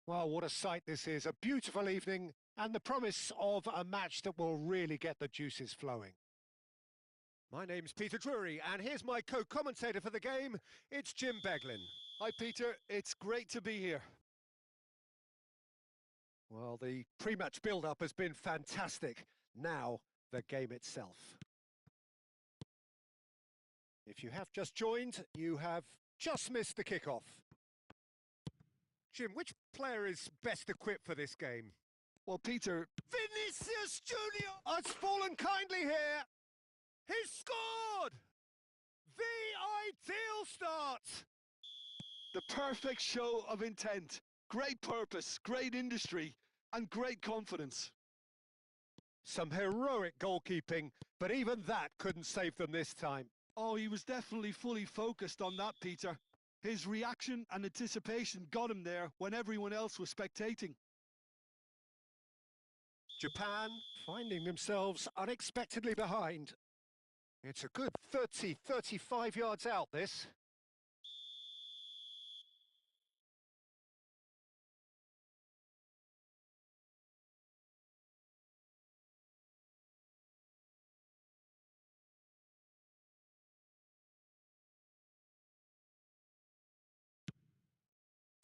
Well, what a sight this is. A beautiful evening and the promise of a match that will really get the juices flowing. My name's Peter Drury, and here's my co-commentator for the game. It's Jim Beglin. Hi, Peter. It's great to be here. Well, the pre-match build-up has been fantastic. Now, the game itself. If you have just joined, you have just missed the kickoff. Jim, which player is best equipped for this game? Well, Peter... Vinicius Junior! It's fallen kindly here! He's scored! The ideal start! The perfect show of intent. Great purpose, great industry, and great confidence. Some heroic goalkeeping, but even that couldn't save them this time. Oh, he was definitely fully focused on that, Peter. His reaction and anticipation got him there when everyone else was spectating. Japan finding themselves unexpectedly behind. It's a good 35 yards out, this.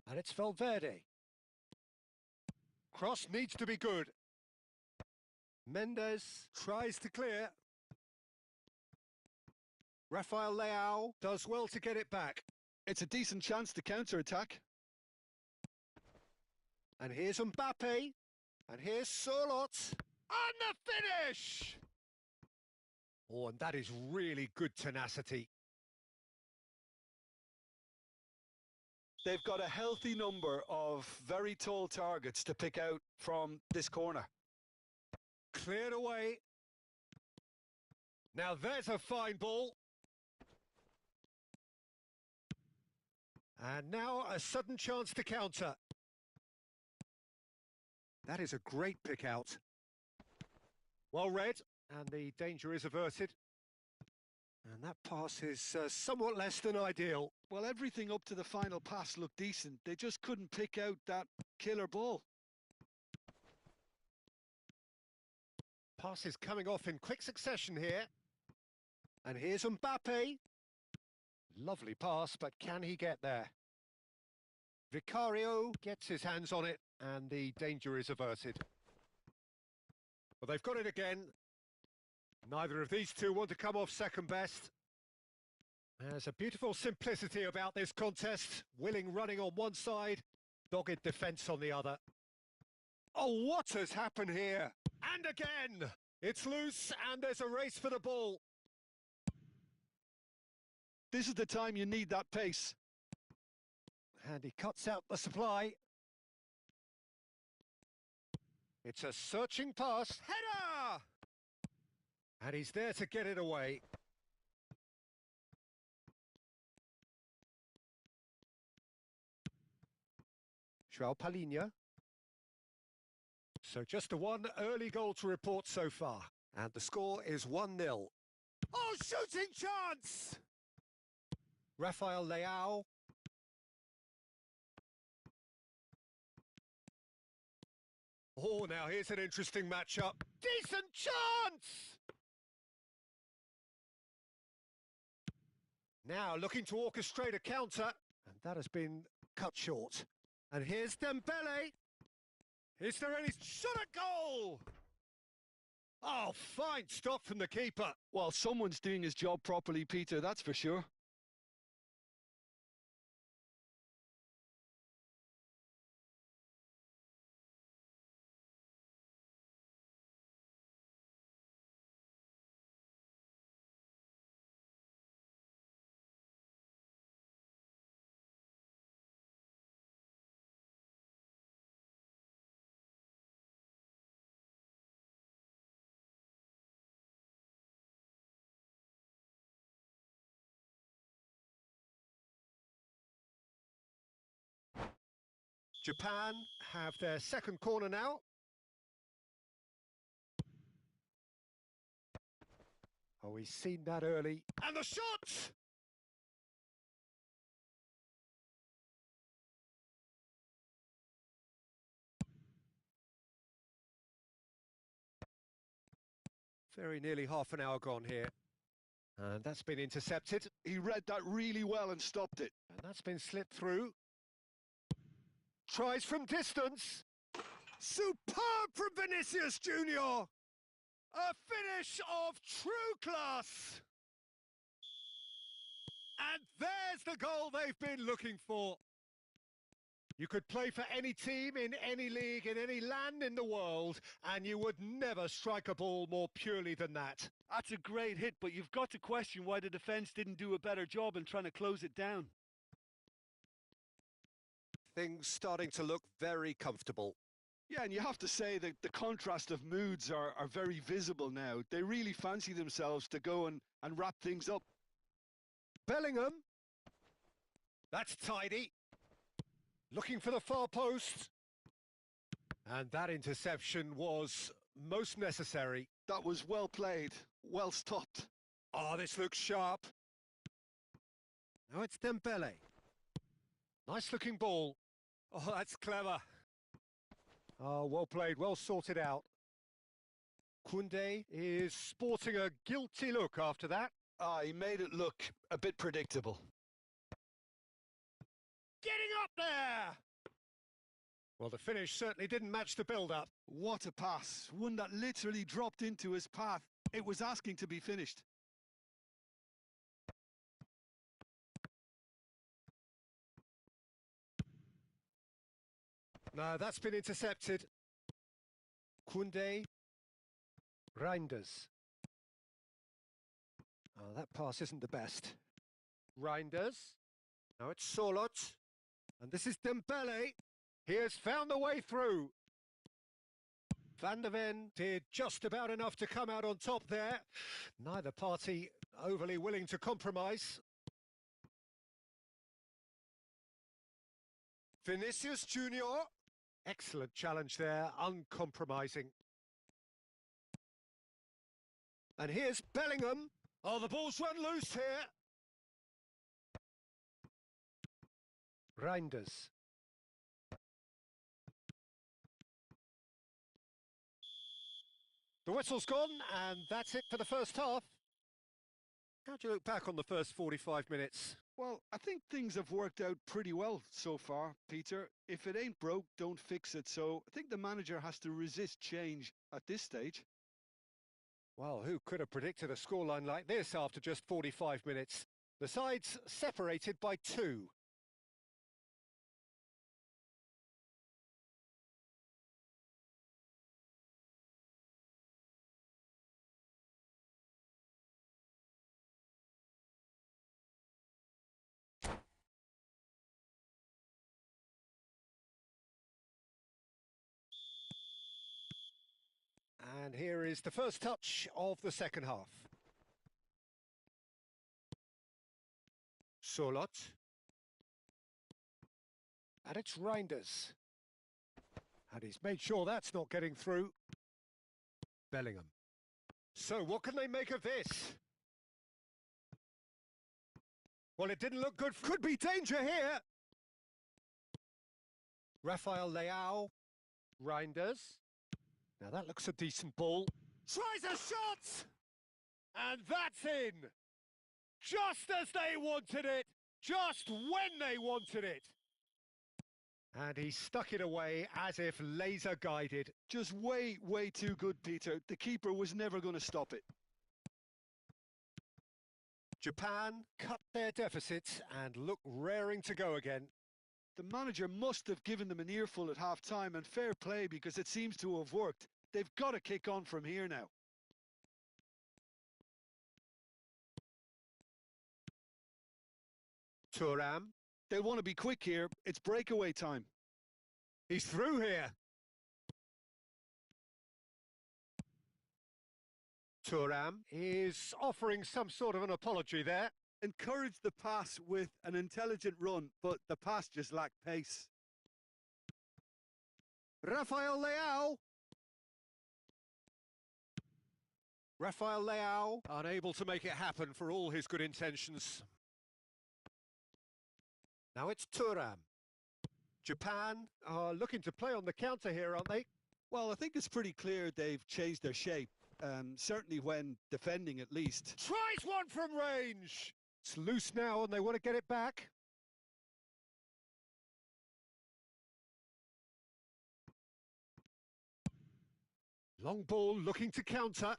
And it's Valverde. Cross needs to be good. Mendes tries to clear. Rafael Leao does well to get it back. It's a decent chance to counter-attack. And here's Mbappe. And here's Surlot. And the finish! Oh, and that is really good tenacity. They've got a healthy number of very tall targets to pick out from this corner. Cleared away. Now there's a fine ball. And now a sudden chance to counter. That is a great pick out. Well read, and the danger is averted. And that pass is somewhat less than ideal. Well, everything up to the final pass looked decent. They just couldn't pick out that killer ball. Pass is coming off in quick succession here. And here's Mbappe. Lovely pass, but can he get there? Vicario gets his hands on it, and the danger is averted. Well, they've got it again. Neither of these two want to come off second best. There's a beautiful simplicity about this contest. Willing running on one side, dogged defence on the other. Oh, what has happened here? And again! It's loose, and there's a race for the ball. This is the time you need that pace. And he cuts out the supply. It's a searching pass. Header! And he's there to get it away. João Palhinha. So just the one early goal to report so far. And the score is 1-0. Oh, shooting chance! Rafael Leao. Oh, now here's an interesting matchup. Decent chance! Now looking to orchestrate a counter. And that has been cut short. And here's Dembele. Is there any shot at goal? Oh, fine stop from the keeper. Well, someone's doing his job properly, Peter, that's for sure. Japan have their second corner now. Oh, he's seen that early. And the shot! Very nearly half an hour gone here. And that's been intercepted. He read that really well and stopped it. And that's been slipped through. Tries from distance. Superb from Vinicius Junior. A finish of true class. And there's the goal they've been looking for. You could play for any team in any league in any land in the world, and you would never strike a ball more purely than that. That's a great hit, but you've got to question why the defence didn't do a better job in trying to close it down. Things starting to look very comfortable. Yeah, and you have to say that the contrast of moods are very visible now. They really fancy themselves to go and wrap things up. Bellingham. That's tidy. Looking for the far post. And that interception was most necessary. That was well played, well stopped. Oh, this looks sharp. Now it's Dembele. Nice looking ball. Oh, that's clever. Oh, well played, well sorted out. Koundé is sporting a guilty look after that. He made it look a bit predictable. Getting up there! Well, the finish certainly didn't match the build-up. What a pass. One that literally dropped into his path. It was asking to be finished. No, that's been intercepted. Koundé. Reinders. Oh, that pass isn't the best. Reinders. Now it's Solot. And this is Dembele. He has found the way through. Van der Ven did just about enough to come out on top there. Neither party overly willing to compromise. Vinicius Junior. Excellent challenge there, uncompromising. And here's Bellingham. Oh, the ball's run loose here. Reinders. The whistle's gone, and that's it for the first half. How do you look back on the first 45 minutes? Well, I think things have worked out pretty well so far, Peter. If it ain't broke, don't fix it. So I think the manager has to resist change at this stage. Well, who could have predicted a scoreline like this after just 45 minutes? The sides separated by 2. And here is the first touch of the second half. Solot. And it's Reinders. And he's made sure that's not getting through. Bellingham. So what can they make of this? Well, it didn't look good. Could be danger here. Rafael Leao. Reinders. Now that looks a decent ball. Tries a shot! And that's in! Just as they wanted it! Just when they wanted it! And he stuck it away as if laser guided. Just way too good, Peter. The keeper was never going to stop it. Japan cut their deficit and look raring to go again. The manager must have given them an earful at half-time, and fair play because it seems to have worked. They've got to kick on from here now. Thuram. They'll want to be quick here. It's breakaway time. He's through here. Thuram is offering some sort of an apology there. Encouraged the pass with an intelligent run, but the pass just lacked pace. Rafael Leao. Rafael Leao unable to make it happen for all his good intentions. Now it's Thuram. Japan are looking to play on the counter here, aren't they? Well, I think it's pretty clear they've changed their shape. certainly when defending at least. Tries one from range. It's loose now and they want to get it back. Long ball looking to counter.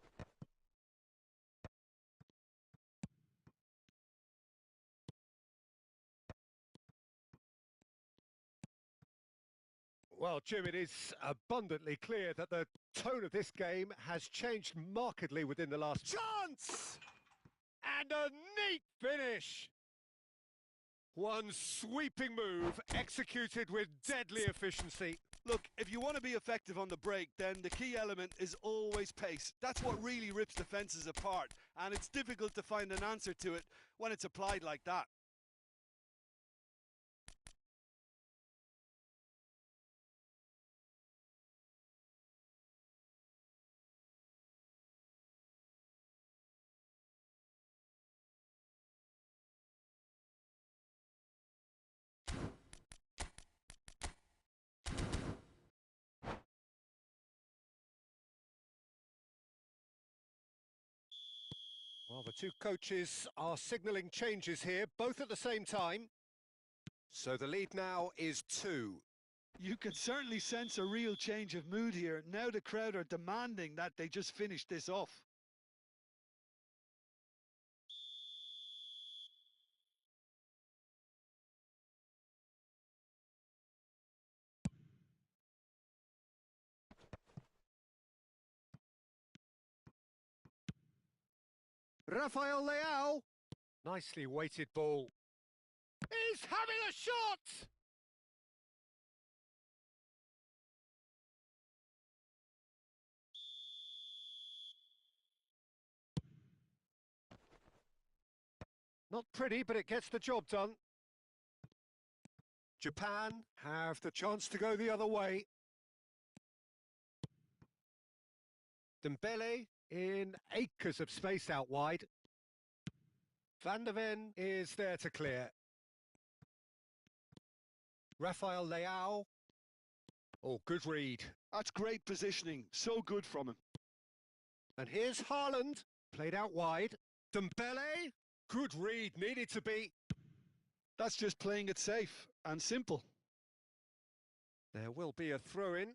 Well, Jim, it is abundantly clear that the tone of this game has changed markedly within the last... Chance! And a neat finish! One sweeping move, executed with deadly efficiency. Look, if you want to be effective on the break, then the key element is always pace. That's what really rips defences apart, and it's difficult to find an answer to it when it's applied like that. Well, the two coaches are signalling changes here, both at the same time. So the lead now is 2. You can certainly sense a real change of mood here. Now the crowd are demanding that they just finish this off. Rafael Leao. Nicely weighted ball. He's having a shot! Not pretty, but it gets the job done. Japan have the chance to go the other way. Dembele in acres of space out wide. Van der Ven is there to clear. Rafael Leao. Oh, good read. That's great positioning. So good from him. And here's Haaland, played out wide. Dembele, good read, needed to be. That's just playing it safe and simple. There will be a throw-in.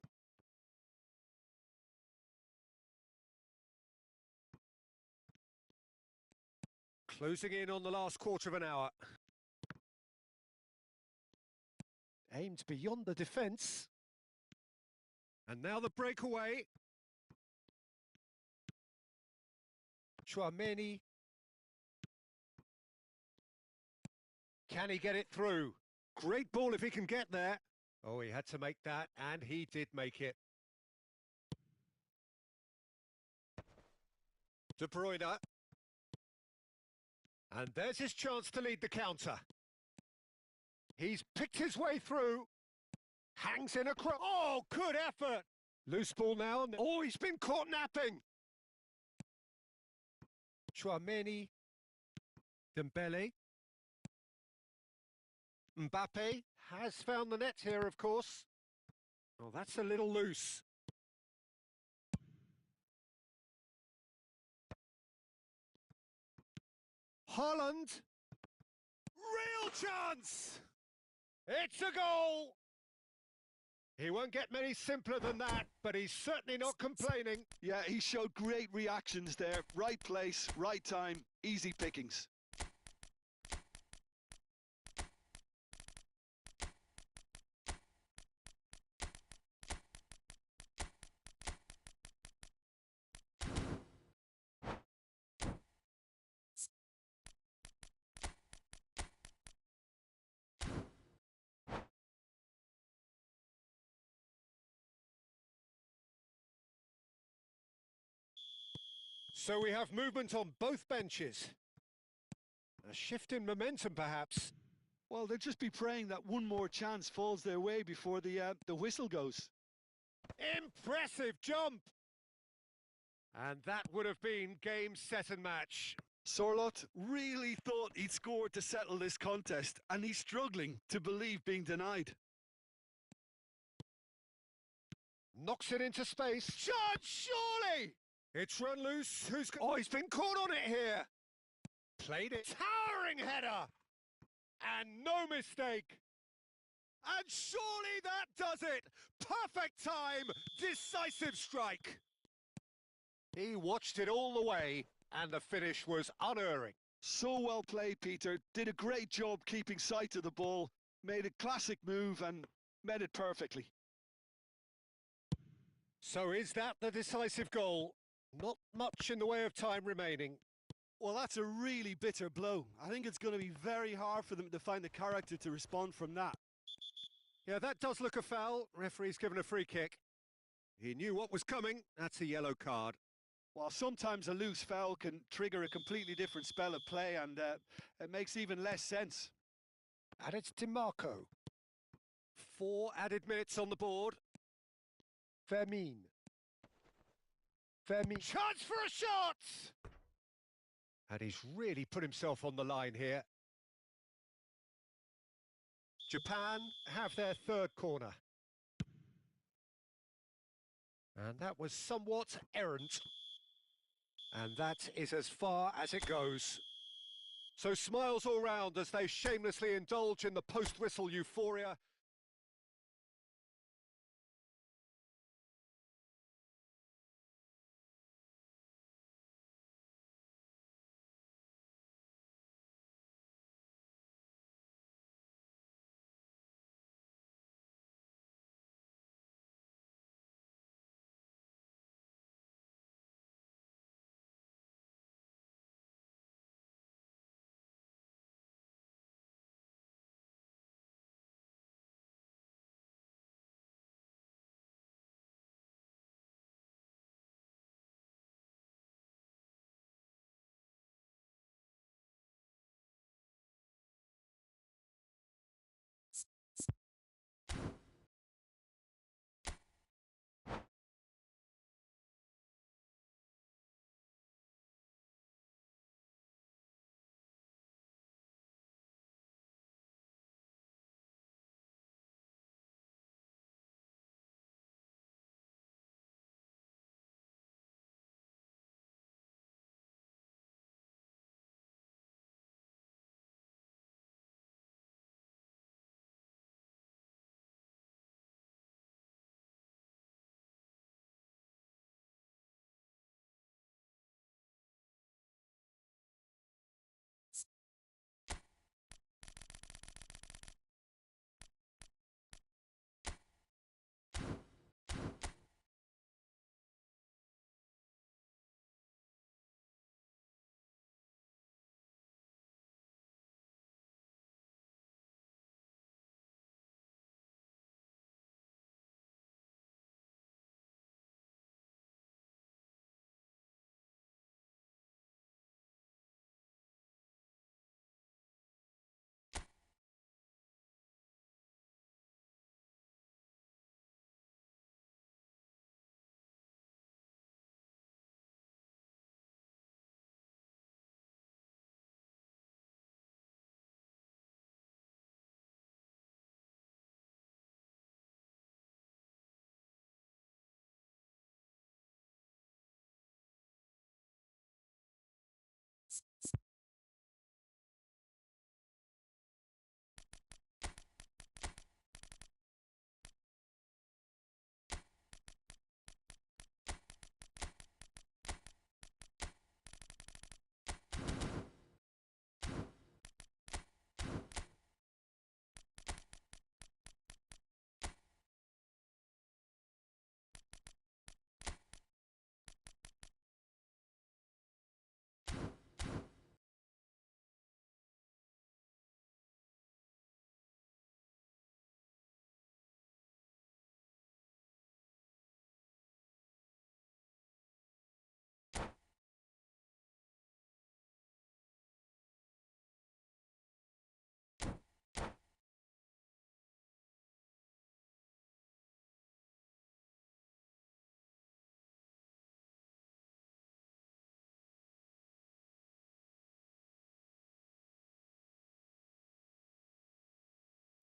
Closing in on the last quarter of an hour. Aimed beyond the defence. And now the breakaway. Chouameni. Can he get it through? Great ball if he can get there. Oh, he had to make that, and he did make it. De Bruyne. And there's his chance to lead the counter. He's picked his way through. Hangs in across. Oh, good effort. Loose ball now. Oh, he's been caught napping. Chouameni. Dembele. Mbappe has found the net here, of course. Oh, that's a little loose. Haaland. Real chance! It's a goal! He won't get many simpler than that, but he's certainly not complaining. Yeah, he showed great reactions there. Right place, right time, easy pickings. So we have movement on both benches. A shift in momentum, perhaps. Well, they'll just be praying that one more chance falls their way before the whistle goes. Impressive jump! And that would have been game, set and match. Sorloth really thought he'd scored to settle this contest, and he's struggling to believe being denied. Knocks it into space. Chance, surely! It's run loose. Oh, he's been caught on it here. Played it. Towering header. And no mistake. And surely that does it. Perfect time. Decisive strike. He watched it all the way, and the finish was unerring. So well played, Peter. Did a great job keeping sight of the ball. Made a classic move and met it perfectly. So is that the decisive goal? Not much in the way of time remaining. Well, that's a really bitter blow. I think it's going to be very hard for them to find the character to respond from that. Yeah, that does look a foul. Referee's given a free kick. He knew what was coming. That's a yellow card. While sometimes a loose foul can trigger a completely different spell of play, and it makes even less sense. And it's DiMarco. 4 added minutes on the board. Vermin. Chance for a shot! And he's really put himself on the line here. Japan have their third corner. And that was somewhat errant. And that is as far as it goes. So smiles all round as they shamelessly indulge in the post-whistle euphoria.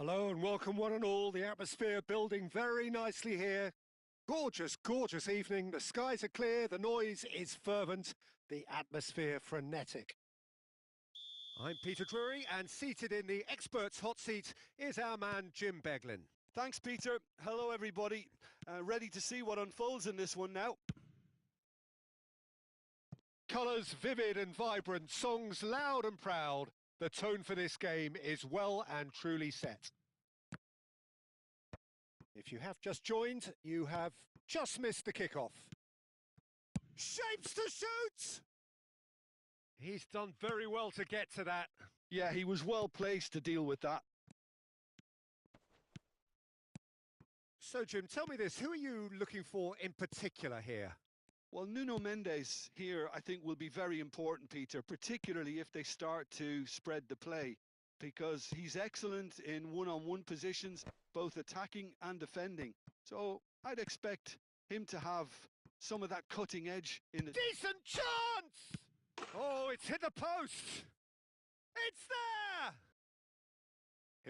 Hello and welcome one and all. The atmosphere building very nicely here. Gorgeous, gorgeous evening. The skies are clear, the noise is fervent, the atmosphere frenetic. I'm Peter Drury, and seated in the experts' hot seat is our man Jim Beglin. Thanks, Peter. Hello, everybody. Ready to see what unfolds in this one now. Colours vivid and vibrant, songs loud and proud. The tone for this game is well and truly set. If you have just joined, you have just missed the kickoff. Shapes to shoot! He's done very well to get to that. Yeah, he was well placed to deal with that. So, Jim, tell me this. Who are you looking for in particular here? Well, Nuno Mendes here, I think, will be very important, Peter, particularly if they start to spread the play, because he's excellent in one-on-one positions, both attacking and defending. So I'd expect him to have some of that cutting edge in the... Decent chance! Oh, it's hit the post! It's there!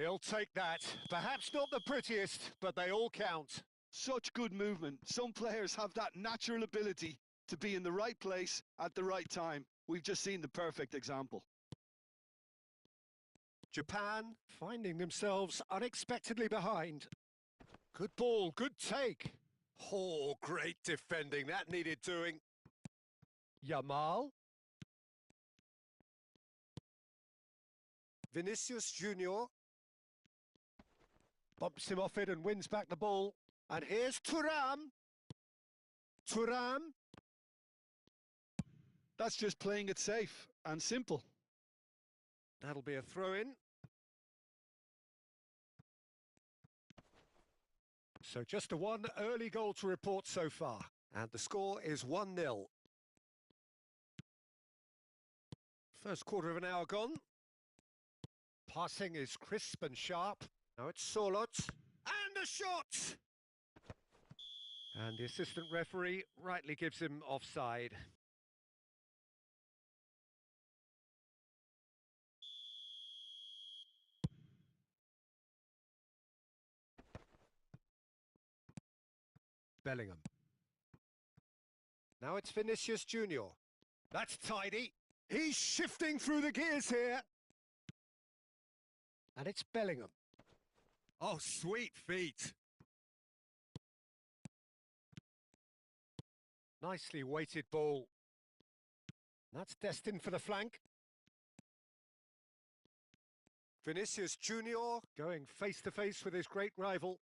He'll take that. Perhaps not the prettiest, but they all count. Such good movement. Some players have that natural ability to be in the right place at the right time. We've just seen the perfect example. Japan finding themselves unexpectedly behind. Good ball, good take. Oh, great defending. That needed doing. Yamal. Vinicius Junior bumps him off it and wins back the ball. And here's Thuram. Thuram. That's just playing it safe and simple. That'll be a throw-in. So just a one early goal to report so far. And the score is 1-0. First quarter of an hour gone. Passing is crisp and sharp. Now it's Solot. And a shot! And the assistant referee rightly gives him offside. Bellingham. Now it's Vinicius Junior. That's tidy. He's shifting through the gears here. And it's Bellingham. Oh, sweet feet. Nicely weighted ball. That's destined for the flank. Vinicius Junior going face to face with his great rival.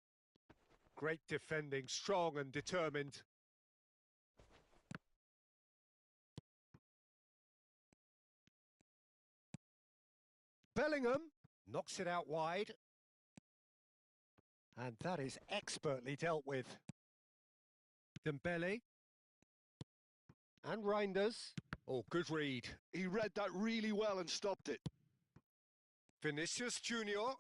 Great defending, strong and determined. Bellingham knocks it out wide. And that is expertly dealt with. Dembele. And Reinders. Oh, good read. He read that really well and stopped it. Vinicius Junior.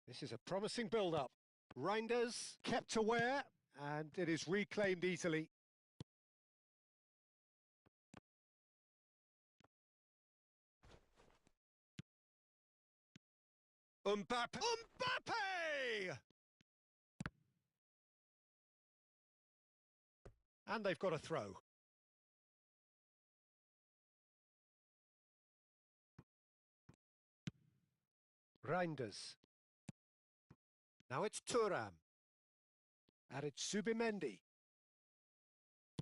This is a promising build-up. Reinders kept aware, and it is reclaimed easily. Mbappe! And they've got a throw. Reinders. Now it's Thuram. And it's Subimendi.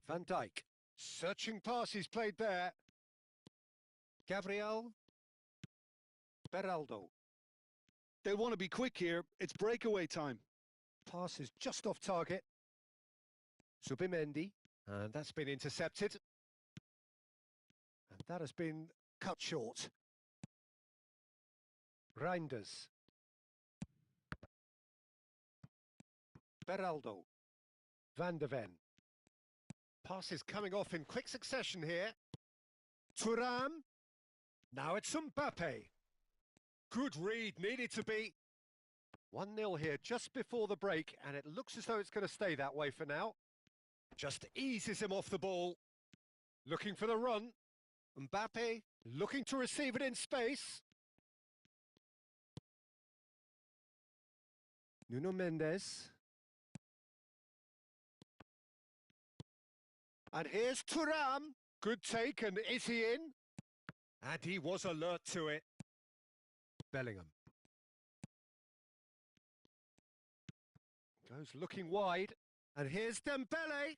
Van Dijk. Searching pass he's played there. Gabriel. Beraldo. They'll want to be quick here. It's breakaway time. Pass is just off target. Subimendi. And that's been intercepted. And that has been cut short. Reinders. Beraldo. Van de Ven. Pass is coming off in quick succession here. Thuram. Now it's Mbappe. Good read, needed to be. 1-0 here just before the break, and it looks as though it's going to stay that way for now. Just eases him off the ball. Looking for the run. Mbappe looking to receive it in space. Nuno Mendes. And here's Thuram. Good take, and is he in? And he was alert to it. Bellingham. Goes looking wide. And here's Dembele.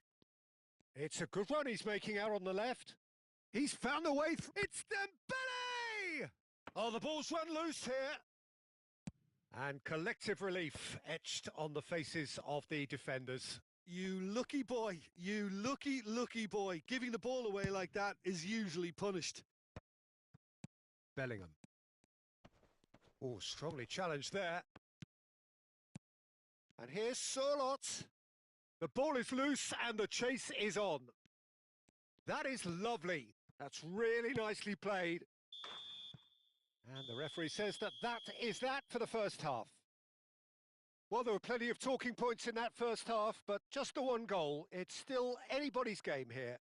It's a good run he's making out on the left. He's found a way through. It's Dembele! Oh, the ball's run loose here. And collective relief etched on the faces of the defenders. You lucky boy, you lucky boy. Giving the ball away like that is usually punished. Bellingham. Oh, strongly challenged there. And here's Sörloth. The ball is loose and the chase is on. That is lovely. That's really nicely played. And the referee says that is that for the first half. Well, there were plenty of talking points in that first half, but just the one goal. It's still anybody's game here.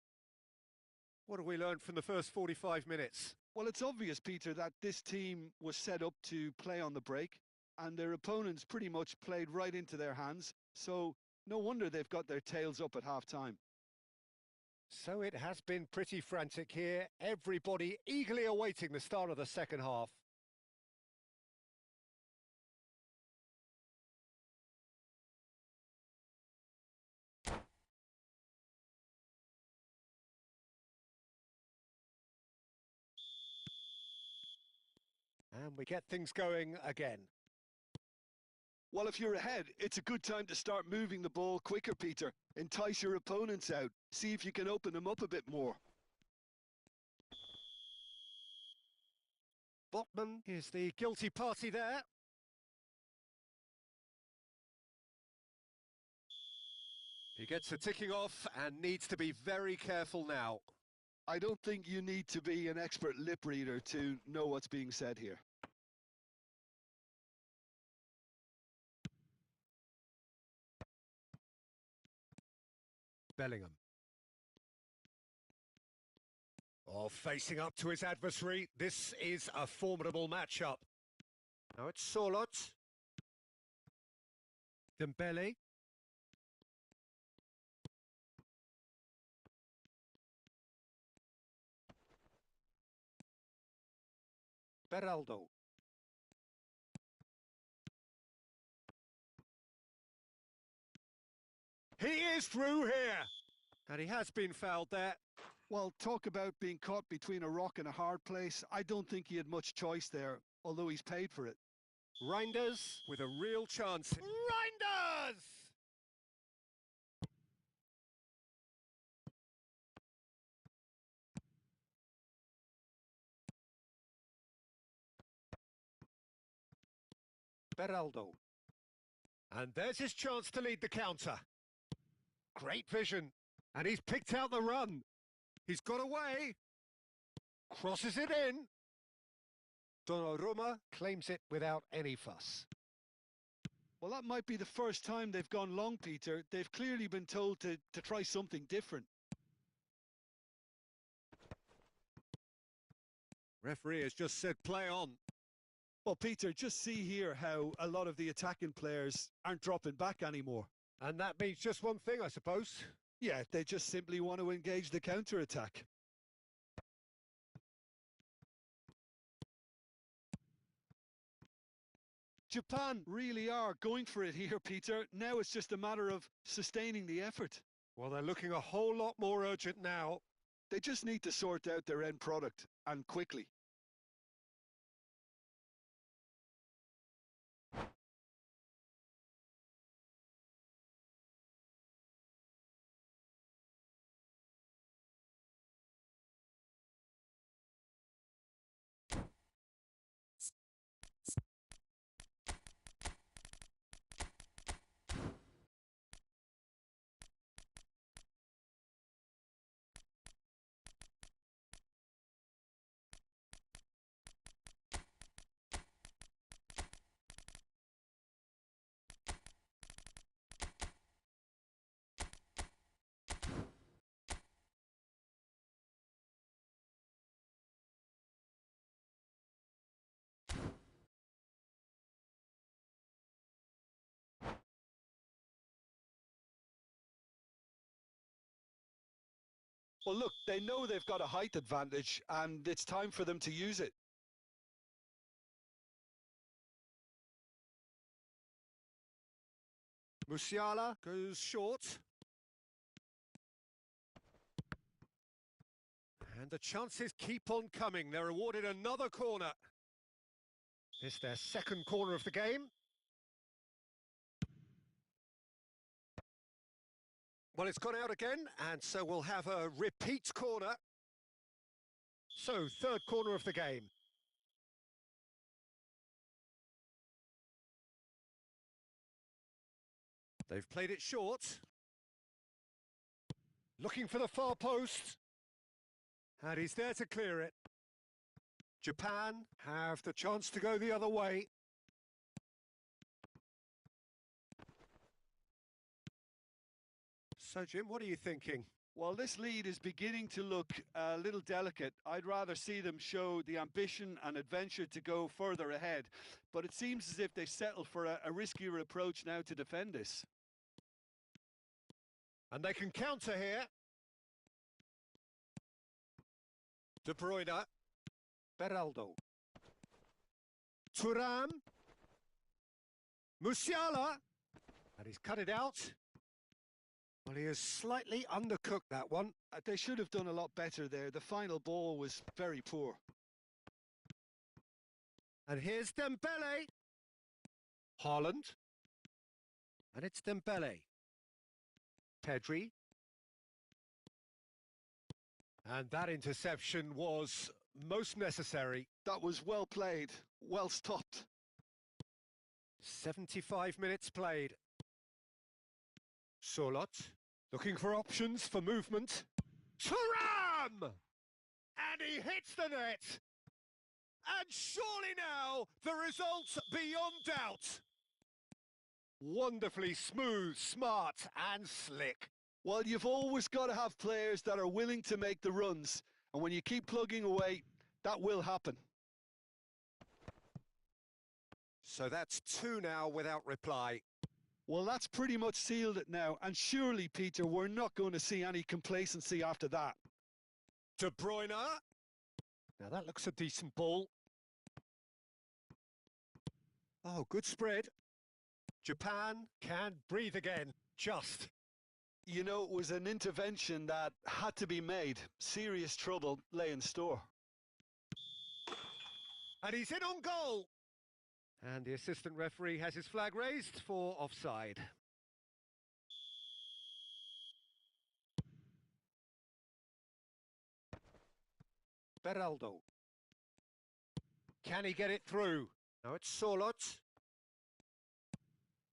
What have we learned from the first 45 minutes? Well, it's obvious, Peter, that this team was set up to play on the break, and their opponents pretty much played right into their hands, so no wonder they've got their tails up at half-time. So it has been pretty frantic here. Everybody eagerly awaiting the start of the second half. And we get things going again. Well, if you're ahead, it's a good time to start moving the ball quicker, Peter. Entice your opponents out. See if you can open them up a bit more. Botman is the guilty party there. He gets a ticking off and needs to be very careful now. I don't think you need to be an expert lip reader to know what's being said here. Bellingham. Oh, facing up to his adversary. This is a formidable matchup. Now it's Sörloth. Dembele. Beraldo. He is through here. And he has been fouled there. Well, talk about being caught between a rock and a hard place. I don't think he had much choice there, although he's paid for it. Reinders with a real chance. Reinders! Beraldo. And there's his chance to lead the counter. Great vision. And he's picked out the run. He's got away. Crosses it in. Donnarumma claims it without any fuss. Well, that might be the first time they've gone long, Peter. They've clearly been told to try something different. Referee has just said play on. Well, Peter, just see here how a lot of the attacking players aren't dropping back anymore. And that means just one thing, I suppose. Yeah, they just simply want to engage the counter-attack. Japan really are going for it here, Peter. Now it's just a matter of sustaining the effort. Well, they're looking a whole lot more urgent now. They just need to sort out their end product, and quickly. Well, look, they know they've got a height advantage, and it's time for them to use it. Musiala goes short. And the chances keep on coming. They're awarded another corner. It's their second corner of the game. Well, it's gone out again, and so we'll have a repeat corner. So, third corner of the game. They've played it short. Looking for the far post. And he's there to clear it. Japan have the chance to go the other way. So, Jim, what are you thinking? Well, this lead is beginning to look a little delicate. I'd rather see them show the ambition and adventure to go further ahead. But it seems as if they settle for a riskier approach now to defend this. And they can counter here. De Bruyne. Beraldo. Thuram. Musiala. And he's cut it out. Well, he has slightly undercooked that one. They should have done a lot better there. The final ball was very poor. And here's Dembele. Haaland. And it's Dembele. Pedri. And that interception was most necessary. That was well played, well stopped. 75 minutes played. Solot, looking for options for movement. Thuram! And he hits the net. And surely now, the result's beyond doubt. Wonderfully smooth, smart and slick. Well, you've always got to have players that are willing to make the runs. And when you keep plugging away, that will happen. So that's two now without reply. Well, that's pretty much sealed it now. And surely, Peter, we're not going to see any complacency after that. De Bruyne. Now that looks a decent ball. Oh, good spread. Japan can breathe again, just. You know, it was an intervention that had to be made. Serious trouble lay in store. And he's in on goal. And the assistant referee has his flag raised for offside. Beraldo. Can he get it through? Now it's Solot.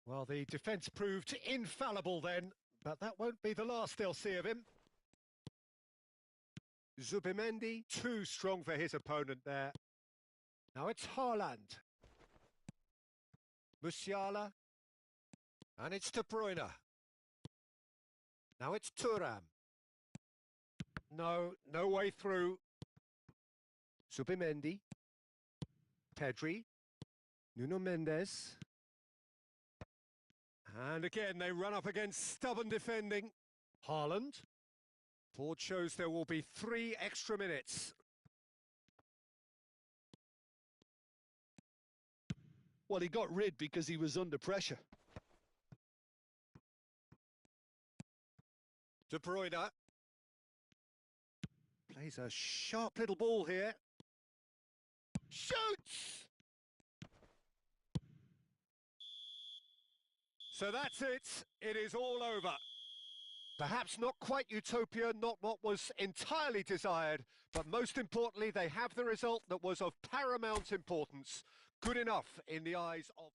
Well, the defence proved infallible then, but that won't be the last they'll see of him. Zubimendi, too strong for his opponent there. Now it's Haaland. Musiala. And it's De Bruyne. Now it's Thuram. No way through. Zubimendi. Pedri. Nuno Mendes. And again, they run up against stubborn defending. Haaland. Board shows there will be 3 extra minutes. Well, he got rid because he was under pressure. De Bruyne. Plays a sharp little ball here. Shoots! So that's it. It is all over. Perhaps not quite utopia, not what was entirely desired, but most importantly, they have the result that was of paramount importance. Good enough in the eyes of...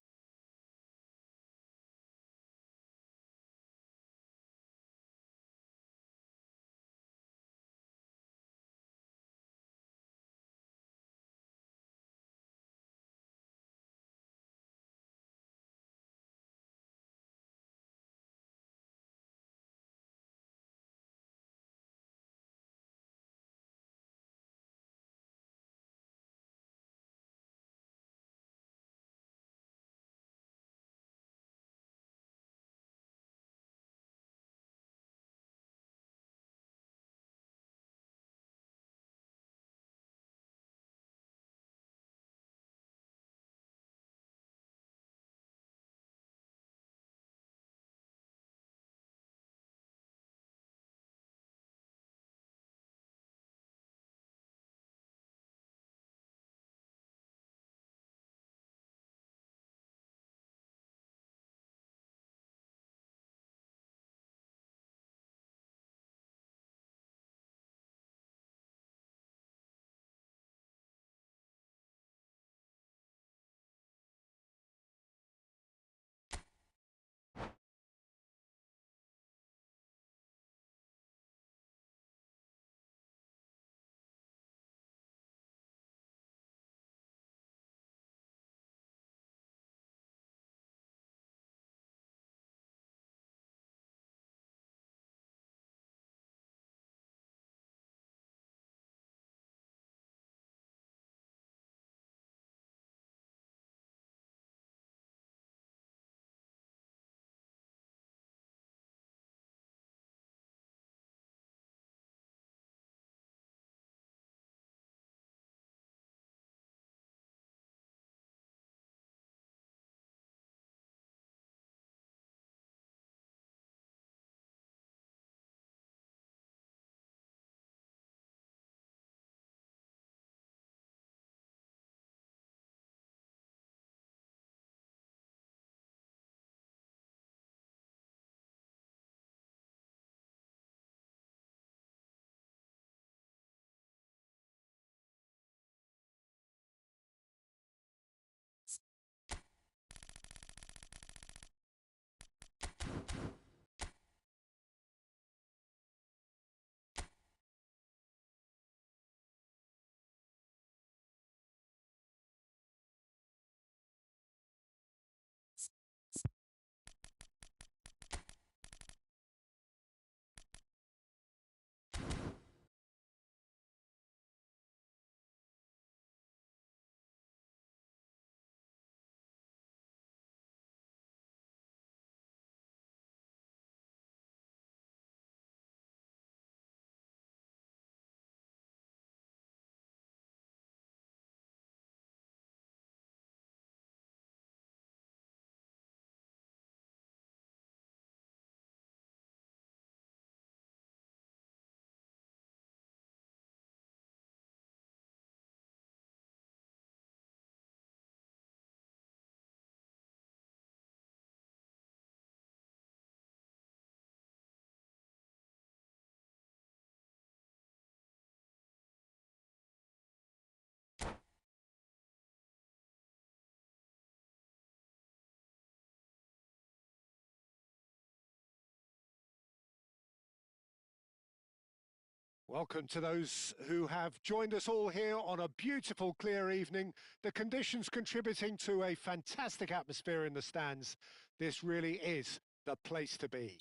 Welcome to those who have joined us all here on a beautiful, clear evening. The conditions contributing to a fantastic atmosphere in the stands. This really is the place to be.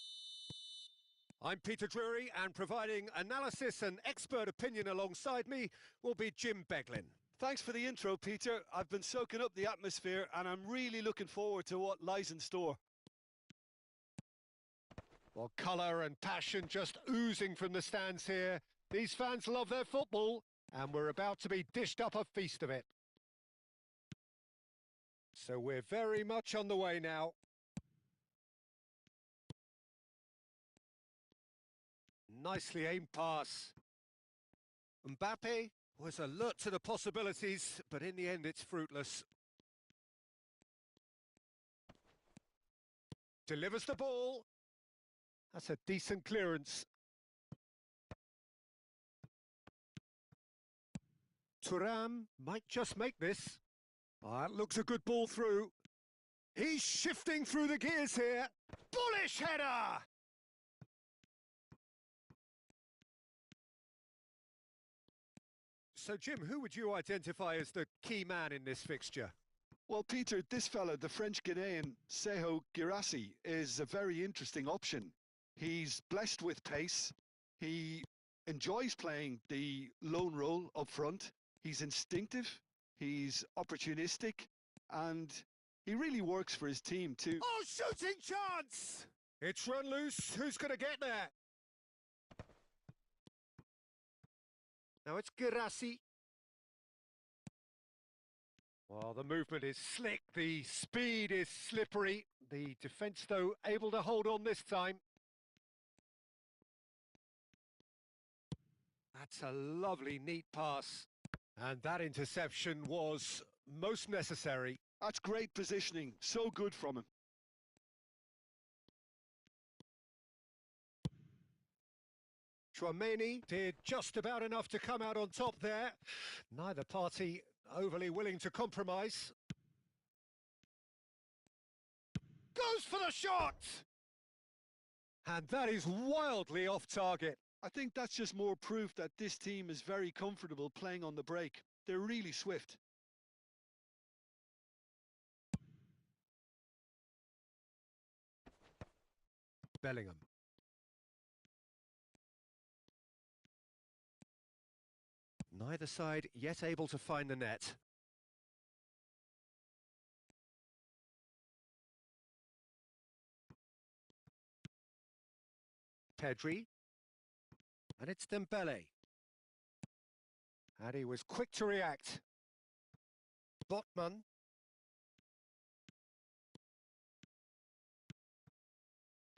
I'm Peter Drury, and providing analysis and expert opinion alongside me will be Jim Beglin. Thanks for the intro, Peter. I've been soaking up the atmosphere and I'm really looking forward to what lies in store. Well, colour and passion just oozing from the stands here. These fans love their football, and we're about to be dished up a feast of it. So we're very much on the way now. Nicely aimed pass. Mbappe was alert to the possibilities, but in the end it's fruitless. Delivers the ball. That's a decent clearance. Thuram might just make this. That looks a good ball through. He's shifting through the gears here. Bullish header! So, Jim, who would you identify as the key man in this fixture? Well, Peter, this fella, the French Ghanaian Seho Girassi, is a very interesting option. He's blessed with pace. He enjoys playing the lone role up front. He's instinctive, he's opportunistic, and he really works for his team too. Oh, shooting chance! It's run loose. Who's going to get there? Now it's Girassi. Well, the movement is slick, the speed is slippery. The defence, though, able to hold on this time. That's a lovely, neat pass. And that interception was most necessary. That's great positioning, so good from him. Chouameni did just about enough to come out on top there. Neither party overly willing to compromise. Goes for the shot! And that is wildly off target. I think that's just more proof that this team is very comfortable playing on the break. They're really swift. Bellingham. Neither side yet able to find the net. Pedri. And it's Dembele. And he was quick to react. Botman.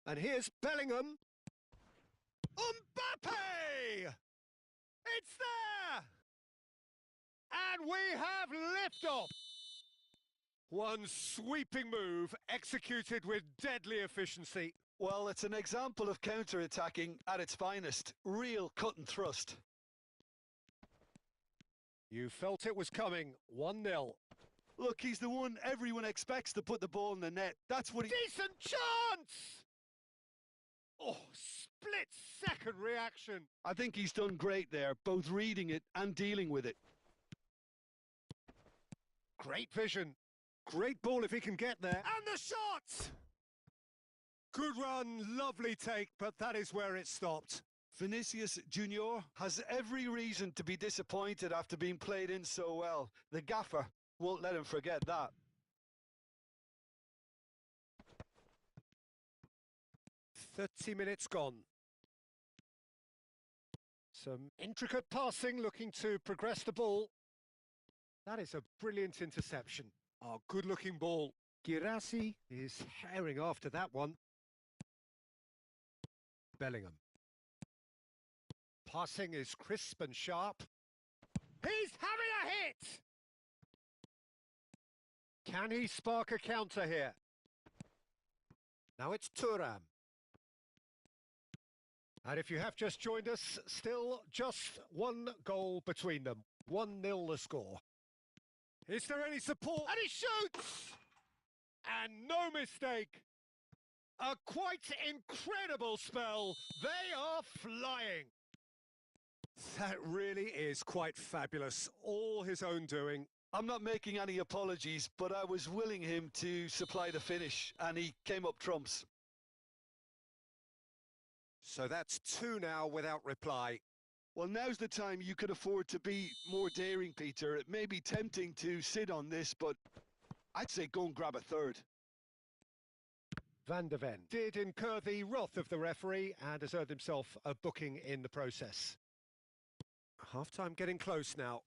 And here's Bellingham. Mbappe! It's there! And we have liftoff! One sweeping move executed with deadly efficiency. Well, it's an example of counter-attacking at its finest. Real cut and thrust. You felt it was coming. 1-0. Look, he's the one everyone expects to put the ball in the net. That's what he... Decent chance! Oh, split-second reaction. I think he's done great there, both reading it and dealing with it. Great vision. Great ball if he can get there. And the shot! Good run, lovely take, but that is where it stopped. Vinicius Junior has every reason to be disappointed after being played in so well. The gaffer won't let him forget that. "30 minutes gone. Some intricate passing, looking to progress the ball. That is a brilliant interception. Oh, good-looking ball. Girassi is herring after that one. Bellingham. Passing is crisp and sharp. He's having a hit! Can he spark a counter here? Now it's Thuram. And if you have just joined us, still just one goal between them. 1-0 the score. Is there any support? And he shoots! And no mistake. A quite incredible spell. They are flying. That really is quite fabulous. All his own doing. I'm not making any apologies, but I was willing him to supply the finish, and he came up trumps. So that's 2 now without reply. Well, now's the time you could afford to be more daring, Peter. It may be tempting to sit on this, but I'd say go and grab a third. Van der Ven did incur the wrath of the referee and has earned himself a booking in the process. Half-time getting close now.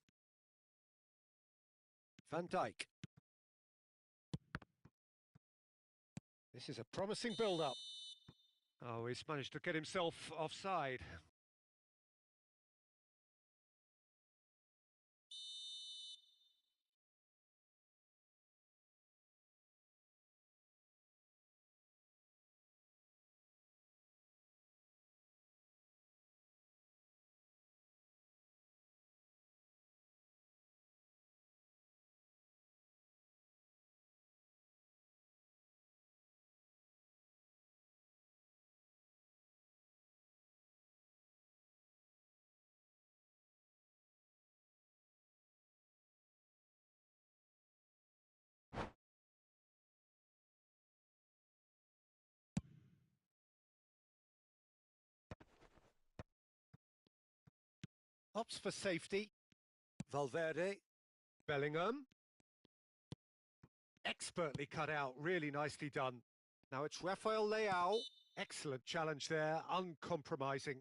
Van Dijk. This is a promising build-up. Oh, he's managed to get himself offside. Opts for safety. Valverde. Bellingham. Expertly cut out, really nicely done. Now it's Rafael Leao. Excellent challenge there, uncompromising.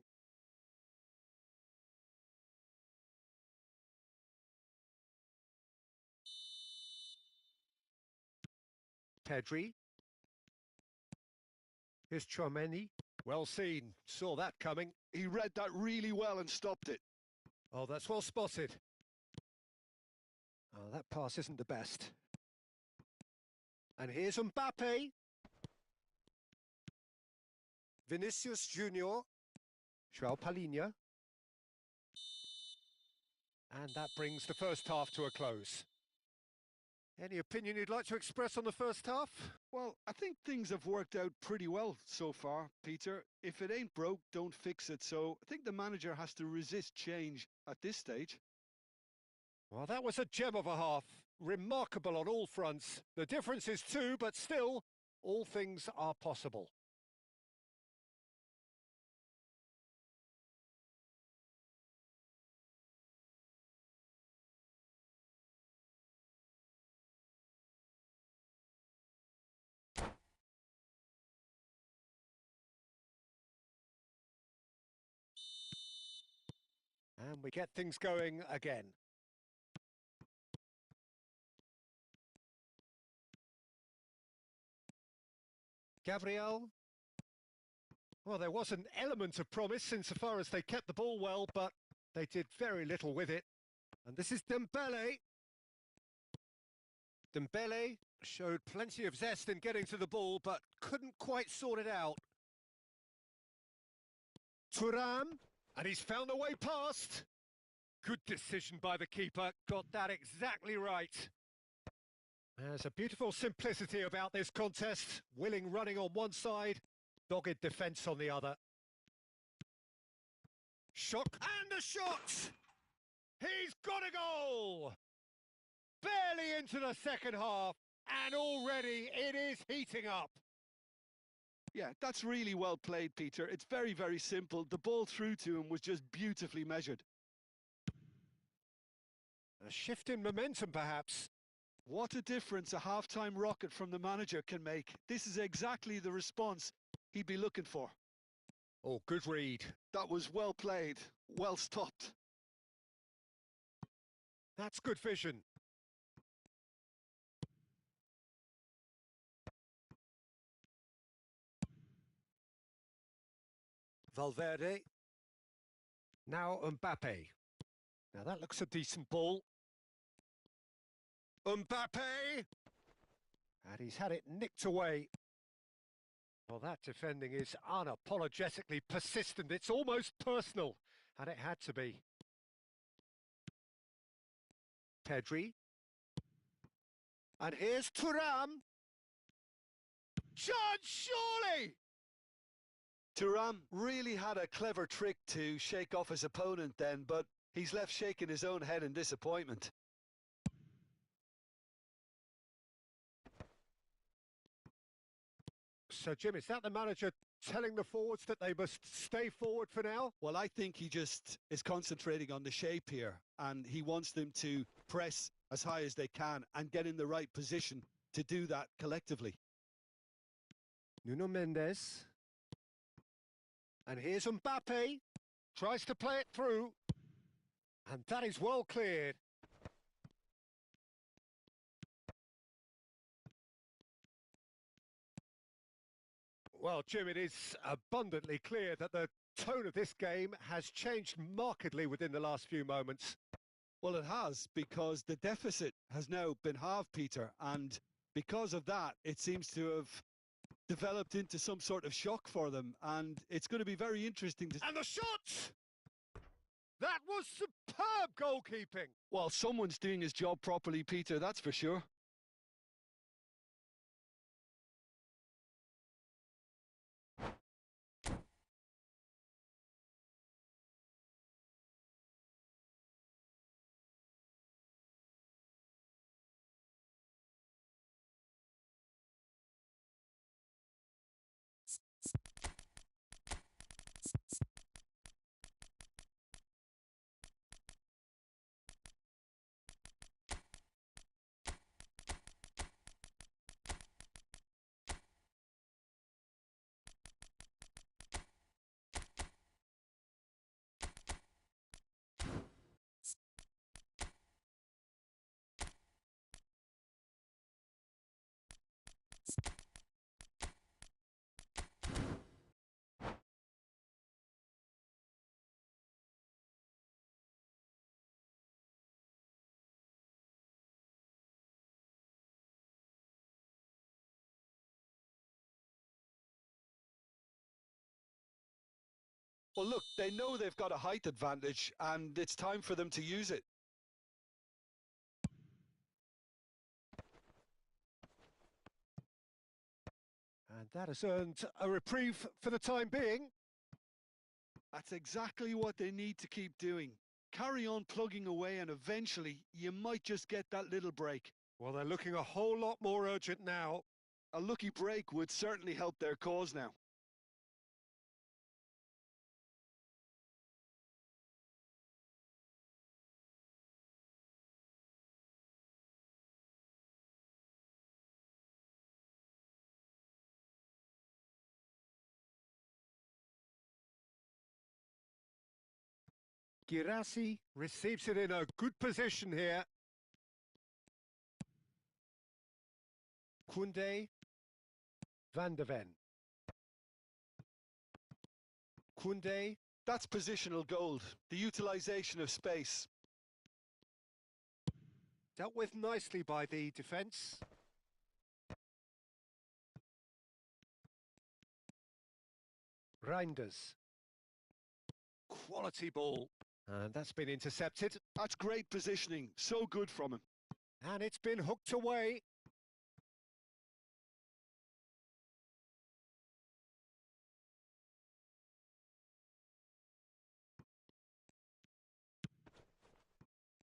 Pedri. Here's Chouameni. Well seen, saw that coming. He read that really well and stopped it. Oh, that's well spotted. Oh, that pass isn't the best. And here's Mbappe. Vinicius Junior. João Palhinha. And that brings the first half to a close. Any opinion you'd like to express on the first half? Well, I think things have worked out pretty well so far, Peter. If it ain't broke, don't fix it. So I think the manager has to resist change at this stage. Well, that was a gem of a half. Remarkable on all fronts. The difference is 2, but still, all things are possible. And we get things going again. Gabriel. Well, there was an element of promise insofar as they kept the ball well, but they did very little with it. And this is Dembele. Dembele showed plenty of zest in getting to the ball, but couldn't quite sort it out. Thuram, and he's found a way past. Good decision by the keeper, got that exactly right. There's a beautiful simplicity about this contest. Willing running on one side, dogged defence on the other. Shot, and a shot! He's got a goal! Barely into the second half, and already it is heating up. Yeah, that's really well played, Peter. It's very, very simple. The ball through to him was just beautifully measured. A shift in momentum, perhaps. What a difference a half-time rocket from the manager can make. This is exactly the response he'd be looking for. Oh, good read. That was well played, well stopped. That's good vision. Valverde. Now Mbappe. Now that looks a decent ball. Mbappe! And he's had it nicked away. Well, that defending is unapologetically persistent. It's almost personal, and it had to be. Pedri. And here's Thuram. Chance, surely! Thuram really had a clever trick to shake off his opponent then, but he's left shaking his own head in disappointment. So, Jim, is that the manager telling the forwards that they must stay forward for now? Well, I think he just is concentrating on the shape here, and he wants them to press as high as they can and get in the right position to do that collectively. Nuno Mendes. And here's Mbappe. Tries to play it through. And that is well cleared. Well, Jim, it is abundantly clear that the tone of this game has changed markedly within the last few moments. Well, it has, because the deficit has now been halved, Peter, and because of that, it seems to have developed into some sort of shock for them, and it's going to be very interesting to... And the shot! That was superb goalkeeping! Well, someone's doing his job properly, Peter, that's for sure. Well, look, they know they've got a height advantage, and it's time for them to use it. And that has earned a reprieve for the time being. That's exactly what they need to keep doing. Carry on plugging away, and eventually you might just get that little break. Well, they're looking a whole lot more urgent now. A lucky break would certainly help their cause now. Girassi receives it in a good position here. Koundé, Van de Ven. Koundé. That's positional gold, the utilisation of space. Dealt with nicely by the defence. Reinders. Quality ball. And that's been intercepted. That's great positioning, so good from him. And it's been hooked away.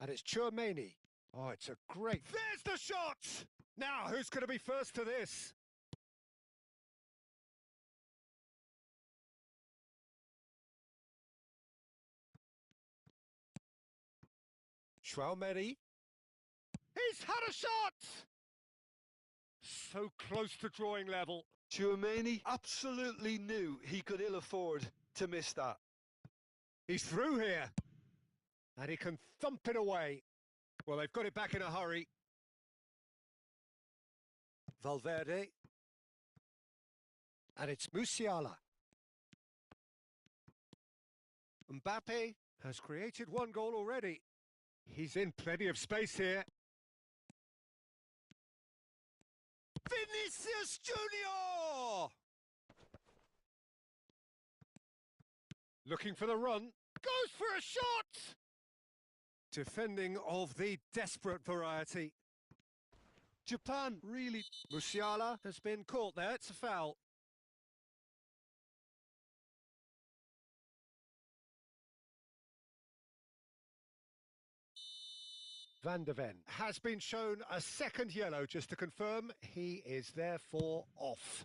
And it's Tchouaméni. Oh, it's a great... There's the shot! Now, who's going to be first to this? Tchouaméni. He's had a shot! So close to drawing level. Tchouaméni absolutely knew he could ill afford to miss that. He's through here. And he can thump it away. Well, they've got it back in a hurry. Valverde. And it's Musiala. Mbappe has created one goal already. He's in plenty of space here. Vinicius Junior! Looking for the run. Goes for a shot! Defending of the desperate variety. Japan really... Musiala has been caught there. It's a foul. Van der Ven has been shown a second yellow, just to confirm he is therefore off.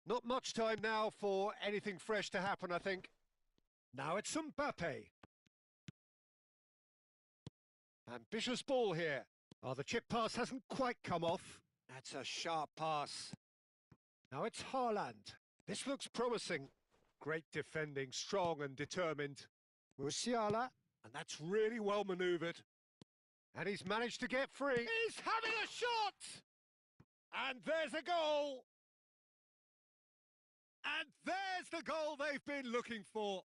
Not much time now for anything fresh to happen, I think. Now it's Mbappe. Ambitious ball here. Oh, the chip pass hasn't quite come off. That's a sharp pass. Now it's Haaland. This looks promising. Great defending, strong and determined. Musiala, and that's really well manoeuvred. And he's managed to get free. He's having a shot! And there's a goal! And there's the goal they've been looking for.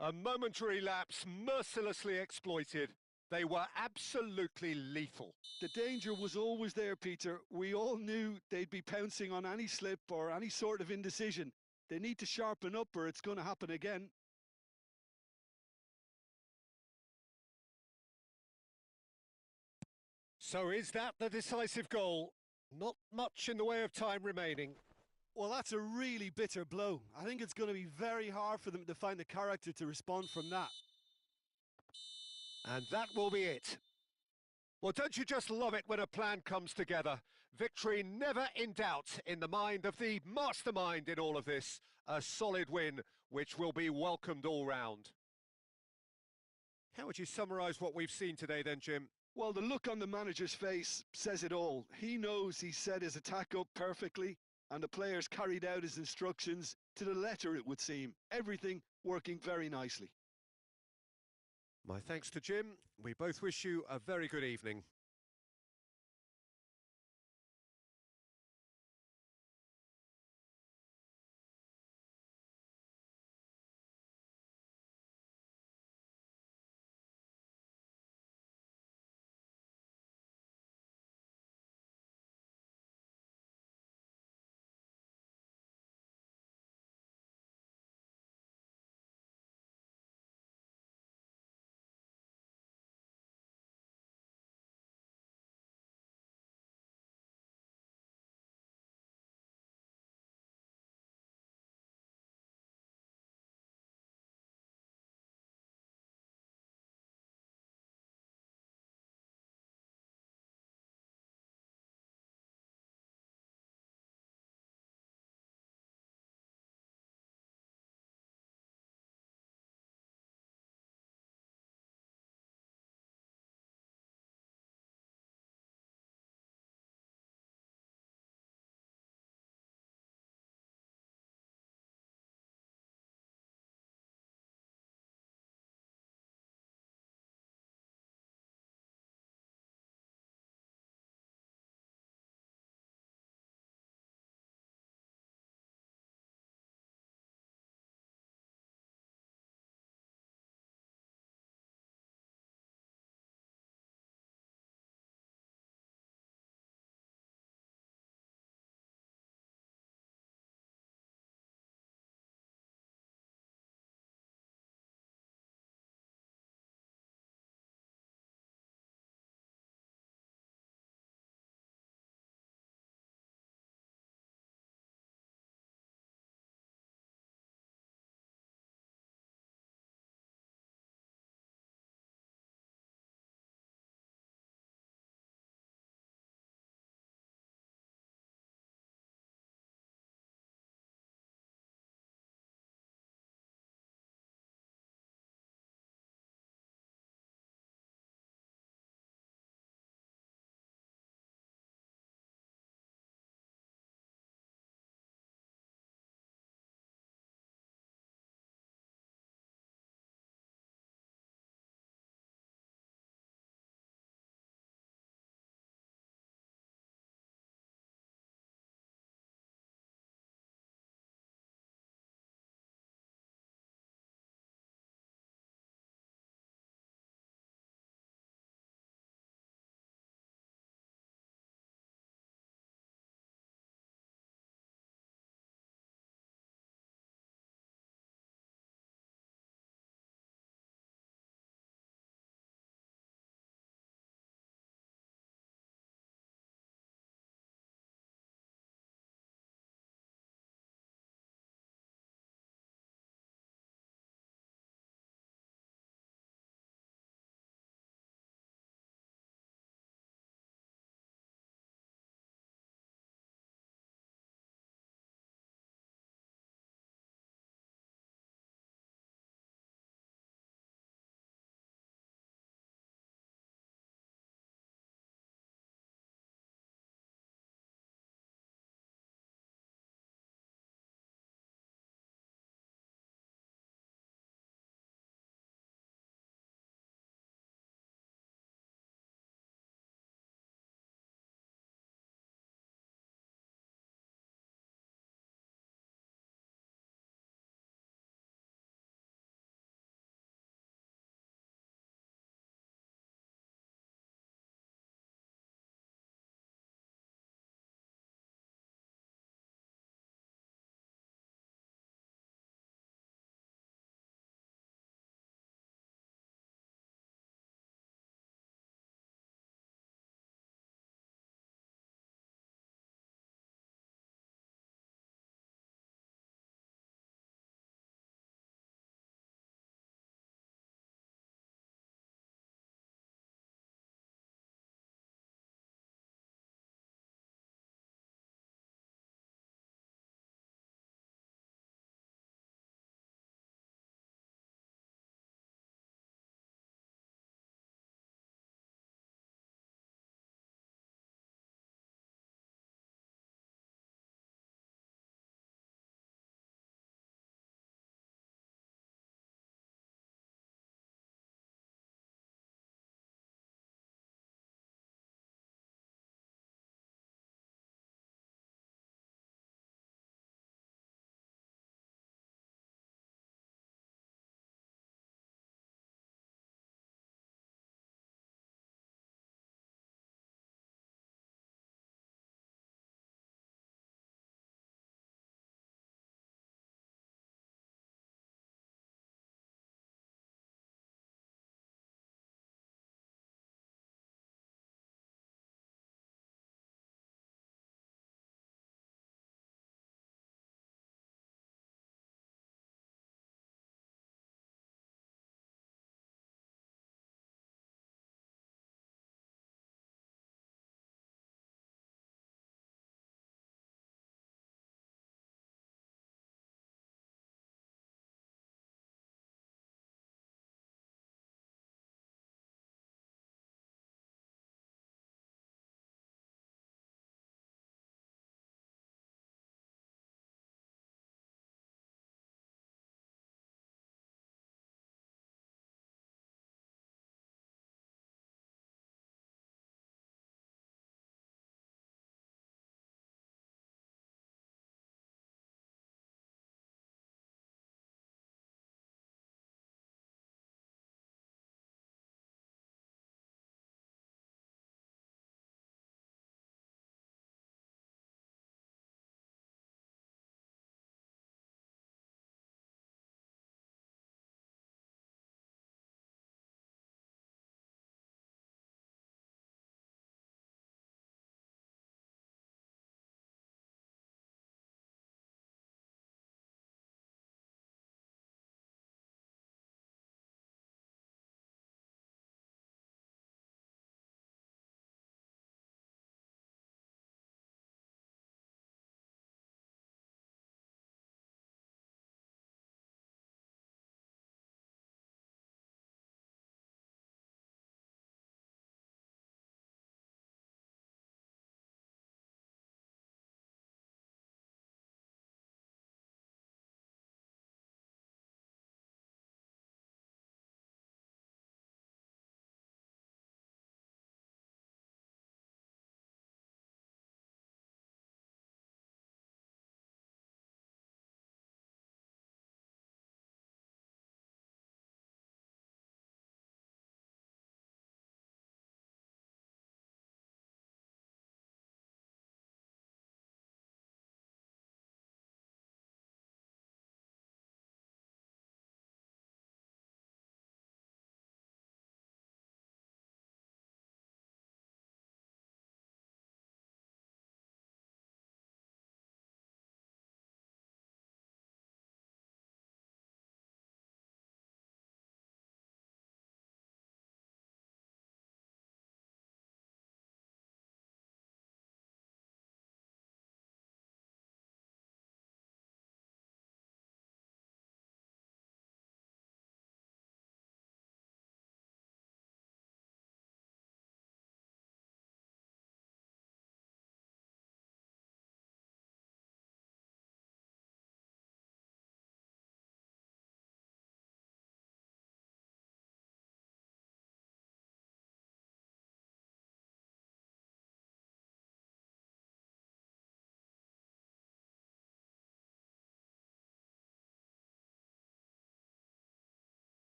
A momentary lapse mercilessly exploited. They were absolutely lethal. The danger was always there, Peter. We all knew they'd be pouncing on any slip or any sort of indecision. They need to sharpen up or it's going to happen again. So is that the decisive goal? Not much in the way of time remaining. Well, that's a really bitter blow. I think it's going to be very hard for them to find the character to respond from that. And that will be it. Well, don't you just love it when a plan comes together? Victory never in doubt in the mind of the mastermind in all of this. A solid win, which will be welcomed all round. How would you summarise what we've seen today then, Jim? Well, the look on the manager's face says it all. He knows he set his attack up perfectly, and the players carried out his instructions to the letter, it would seem. Everything working very nicely. My thanks to Jim. We both wish you a very good evening.